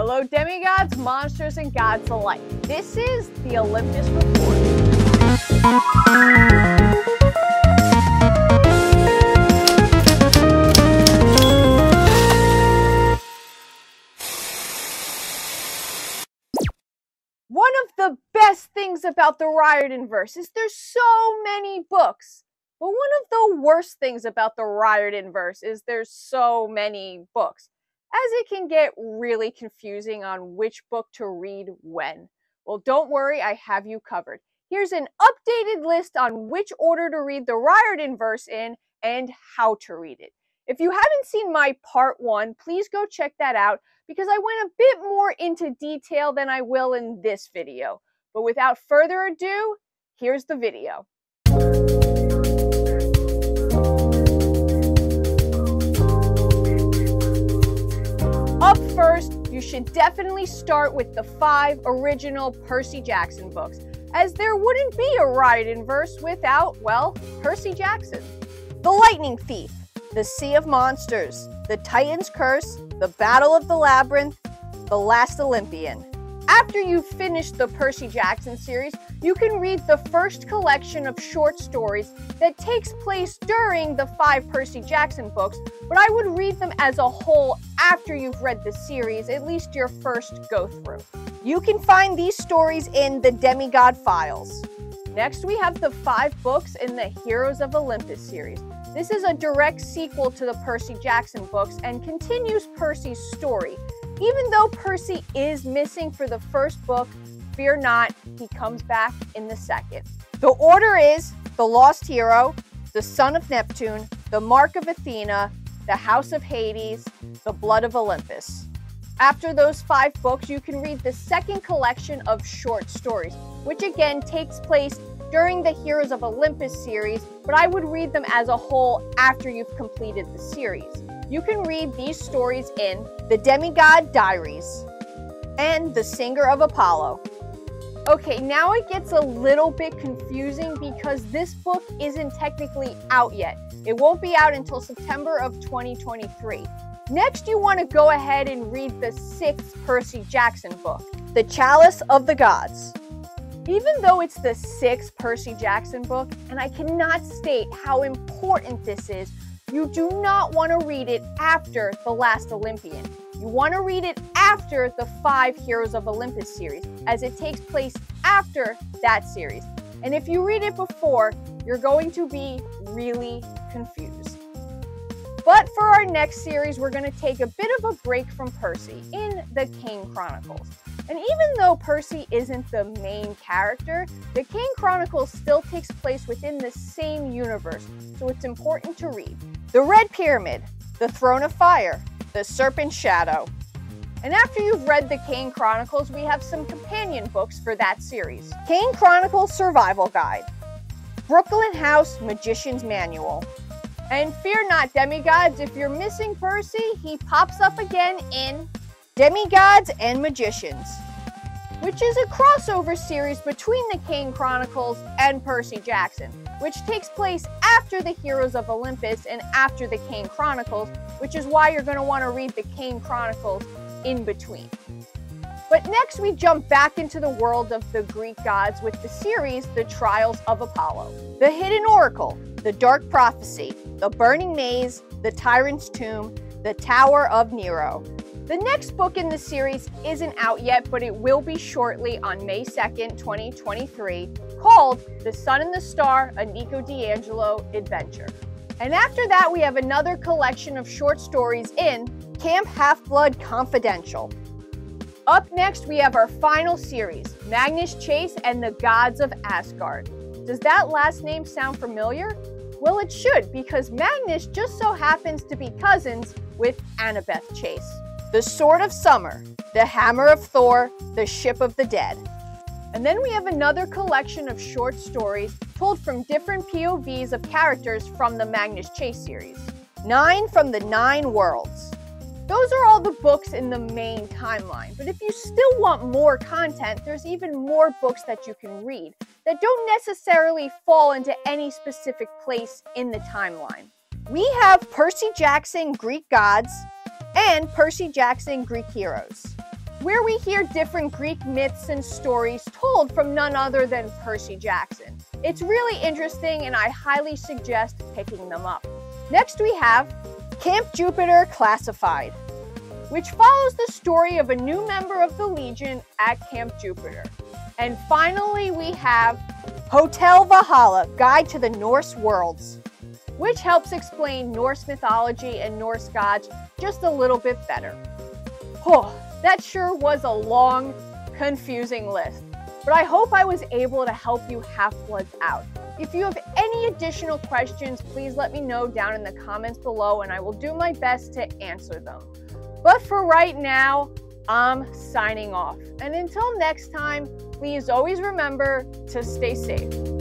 Hello demigods, monsters, and gods alike. This is the Olympus Report. One of the best things about the RiordanVerse is there's so many books. But one of the worst things about the RiordanVerse is there's so many books, as it can get really confusing on which book to read when. Well, don't worry, I have you covered. Here's an updated list on which order to read the RiordanVerse in and how to read it. If you haven't seen my part 1, please go check that out because I went a bit more into detail than I will in this video. But without further ado, here's the video. Up first, you should definitely start with the 5 original Percy Jackson books, as there wouldn't be a RiordanVerse without, well, Percy Jackson. The Lightning Thief, The Sea of Monsters, The Titan's Curse, The Battle of the Labyrinth, The Last Olympian. After you've finished the Percy Jackson series, you can read the first collection of short stories that takes place during the 5 Percy Jackson books, but I would read them as a whole after you've read the series, at least your first go-through. You can find these stories in the Demigod Files. Next, we have the 5 books in the Heroes of Olympus series. This is a direct sequel to the Percy Jackson books and continues Percy's story. Even though Percy is missing for the first book, fear not, he comes back in the second. The order is The Lost Hero, The Son of Neptune, The Mark of Athena, The House of Hades, The Blood of Olympus. After those 5 books, you can read the second collection of short stories, which again takes place during the Heroes of Olympus series, but I would read them as a whole after you've completed the series. You can read these stories in The Demigod Diaries and The Singer of Apollo. Okay, now it gets a little bit confusing because this book isn't technically out yet. It won't be out until September of 2023. Next, you want to go ahead and read the 6th Percy Jackson book, The Chalice of the Gods. Even though it's the 6th Percy Jackson book, and I cannot state how important this is, you do not want to read it after The Last Olympian. You want to read it after the 5 Heroes of Olympus series, as it takes place after that series. And if you read it before, you're going to be really confused. But for our next series, we're going to take a bit of a break from Percy in the Kane Chronicles. And even though Percy isn't the main character, the Kane Chronicles still takes place within the same universe, so it's important to read. The Red Pyramid, The Throne of Fire, The Serpent's Shadow. And after you've read the Kane Chronicles, we have some companion books for that series. Kane Chronicles Survival Guide, Brooklyn House Magician's Manual. And fear not, demigods, if you're missing Percy, he pops up again in Demigods and Magicians, which is a crossover series between the Kane Chronicles and Percy Jackson, which takes place after the Heroes of Olympus and after the Kane Chronicles, which is why you're going to want to read the Kane Chronicles in between. But next we jump back into the world of the Greek gods with the series The Trials of Apollo, The Hidden Oracle, The Dark Prophecy, The Burning Maze, The Tyrant's Tomb, The Tower of Nero. The next book in the series isn't out yet, but it will be shortly on May 2nd, 2023, called The Sun and the Star, a Nico D'Angelo adventure. And after that, we have another collection of short stories in Camp Half-Blood Confidential. Up next, we have our final series, Magnus Chase and the Gods of Asgard. Does that last name sound familiar? Well, it should, because Magnus just so happens to be cousins with Annabeth Chase. The Sword of Summer, The Hammer of Thor, The Ship of the Dead. And then we have another collection of short stories told from different POVs of characters from the Magnus Chase series. 9 from the 9 Worlds. Those are all the books in the main timeline, but if you still want more content, there's even more books that you can read that don't necessarily fall into any specific place in the timeline. We have Percy Jackson Greek Gods and Percy Jackson Greek Heroes. where we hear different Greek myths and stories told from none other than Percy Jackson. It's really interesting and I highly suggest picking them up. Next we have Camp Jupiter Classified, which follows the story of a new member of the Legion at Camp Jupiter. And finally we have Hotel Valhalla, Guide to the Norse Worlds, which helps explain Norse mythology and Norse gods just a little bit better. Oh, that sure was a long, confusing list, but I hope I was able to help you Half-Bloods out. If you have any additional questions, please let me know down in the comments below and I will do my best to answer them. But for right now, I'm signing off. And until next time, please always remember to stay safe.